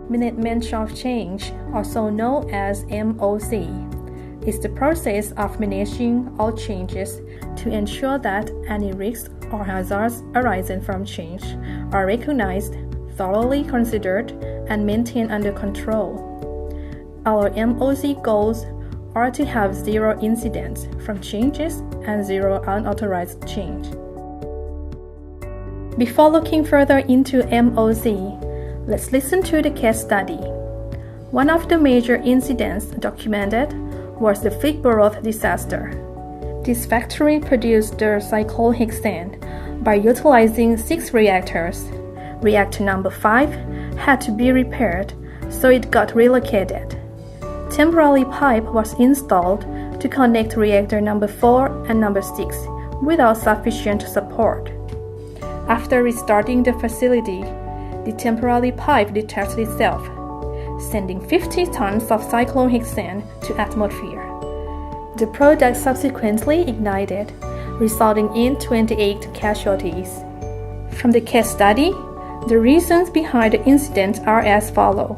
Management of change, also known as MOC, is the process of managing all changes to ensure that any risks or hazards arising from change are recognized, thoroughly considered, and maintained under control. Our MOC goals are to have zero incidents from changes and zero unauthorized change. Before looking further into MOC, let's listen to the case study. One of the major incidents documented was the Fleetboro disaster. This factory produced the cyclohexane by utilizing 6 reactors. Reactor number 5 had to be repaired, so it got relocated. Temporary pipe was installed to connect reactor number 4 and number 6 without sufficient support. After restarting the facility, the temporary pipe detached itself, sending 50 tons of cyclohexane to atmosphere. The product subsequently ignited, resulting in 28 casualties. From the case study, the reasons behind the incident are as follows.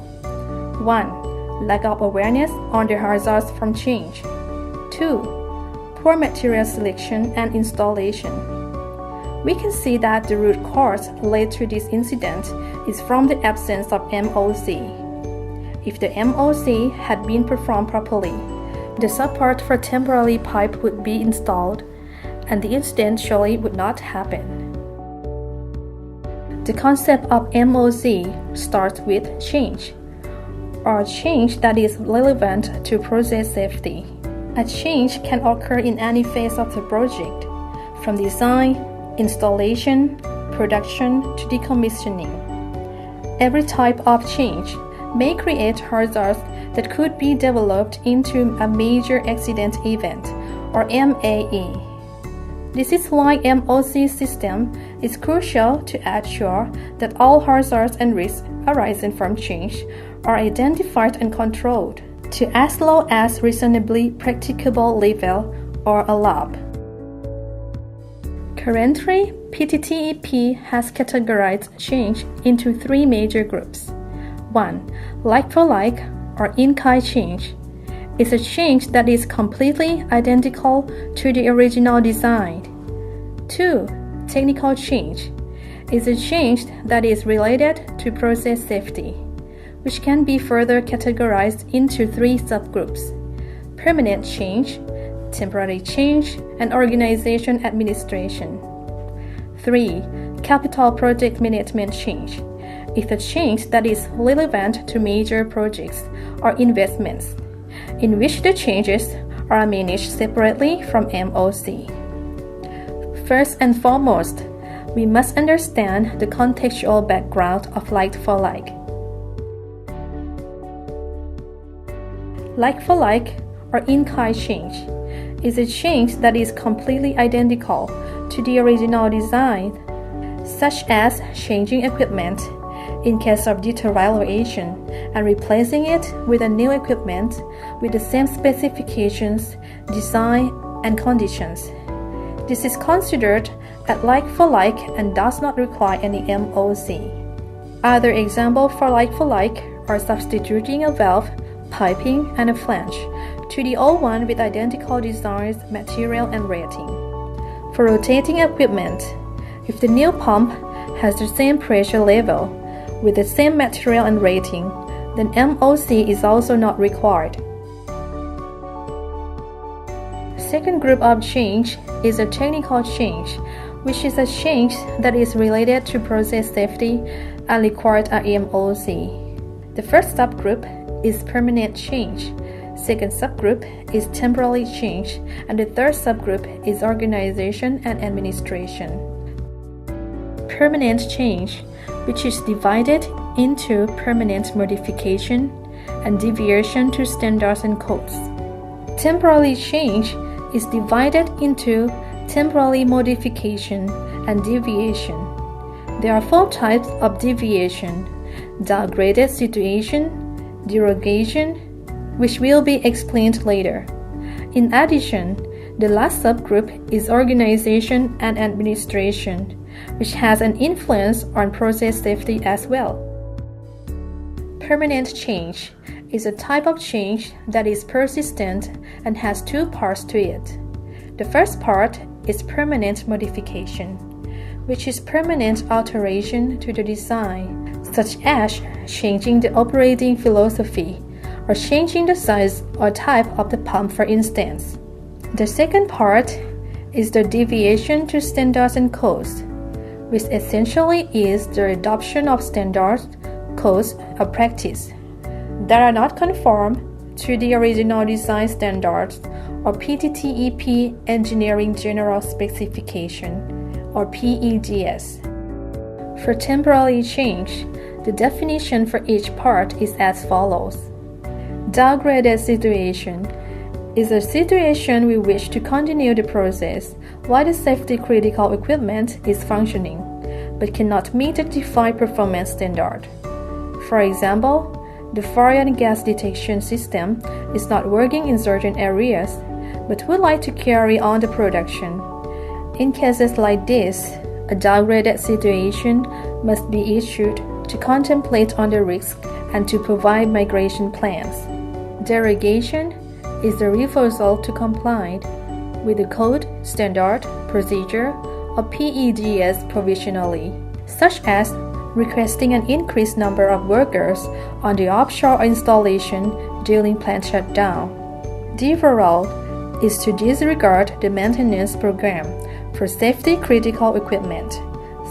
1. Lack of awareness on the hazards from change. 2. Poor material selection and installation. We can see that the root cause led to this incident is from the absence of MOC. If the MOC had been performed properly, the support for temporary pipe would be installed, and the incident surely would not happen. The concept of MOC starts with change, or change that is relevant to process safety. A change can occur in any phase of the project, from design, installation, production to decommissioning. Every type of change may create hazards that could be developed into a major accident event, or MAE. This is why MOC system is crucial to ensure that all hazards and risks arising from change are identified and controlled to as low as reasonably practicable level or allowed. Currently, PTTEP has categorized change into 3 major groups. 1. Like-for-like or in-kind change is a change that is completely identical to the original design. 2. Technical change is a change that is related to process safety, which can be further categorized into 3 subgroups: permanent change, temporary change, and organization administration. 3. Capital project management change is a change that is relevant to major projects or investments, in which the changes are managed separately from MOC. First and foremost, we must understand the contextual background of like-for-like. Like-for-like or in-kind change is a change that is completely identical to the original design, such as changing equipment in case of deterioration and replacing it with a new equipment with the same specifications, design, and conditions. This is considered as like-for-like and does not require any MOC. Other examples for like-for-like are substituting a valve, piping, and a flange to the old one with identical designs, material, and rating. For rotating equipment, if the new pump has the same pressure level with the same material and rating, then MOC is also not required. Second group of change is a technical change, which is a change that is related to process safety and required a MOC. The first subgroup is permanent change. Second subgroup is temporary change, and the third subgroup is organization and administration. Permanent change, which is divided into permanent modification and deviation to standards and codes. Temporary change is divided into temporary modification and deviation. There are 4 types of deviation: downgraded situation, derogation, which will be explained later. In addition, the last subgroup is organization and administration, which has an influence on process safety as well. permanent change is a type of change that is persistent and has two parts to it. The first part is permanent modification, which is permanent alteration to the design, such as changing the operating philosophy or changing the size or type of the pump, for instance. The second part is the deviation to standards and codes, which essentially is the adoption of standards, codes, or practice that are not conform to the original design standards or PTTEP Engineering General Specification or PEGS. For temporary change, the definition for each part is as follows. Downgraded situation is a situation we wish to continue the process while the safety critical equipment is functioning but cannot meet the defined performance standard. For example, the fire and gas detection system is not working in certain areas but would like to carry on the production. In cases like this, a downgraded situation must be issued to contemplate on the risk and to provide migration plans. Derogation is the refusal to comply with the code, standard, procedure, or PEGS provisionally, such as requesting an increased number of workers on the offshore installation during plant shutdown. Deferral is to disregard the maintenance program for safety critical equipment,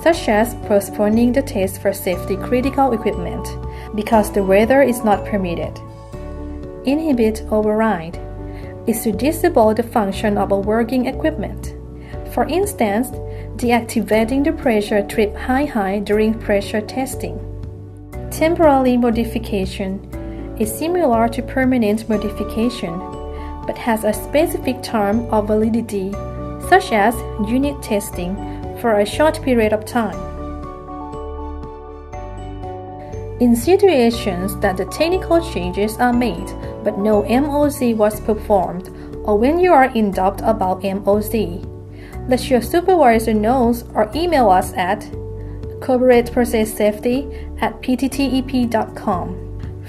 such as postponing the test for safety critical equipment because the weather is not permitted. Inhibit override is to disable the function of a working equipment. For instance, deactivating the pressure trip high during pressure testing. Temporary modification is similar to permanent modification, but has a specific term of validity, such as unit testing for a short period of time. In situations that the technical changes are made but no MOC was performed, or when you are in doubt about MOC, let your supervisor know or email us at corporateprocesssafety@pttep.com.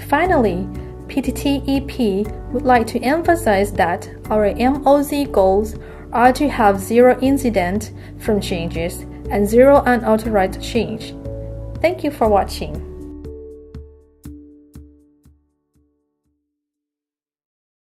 Finally, PTTEP would like to emphasize that our MOC goals are to have zero incident from changes and zero unauthorized change. Thank you for watching.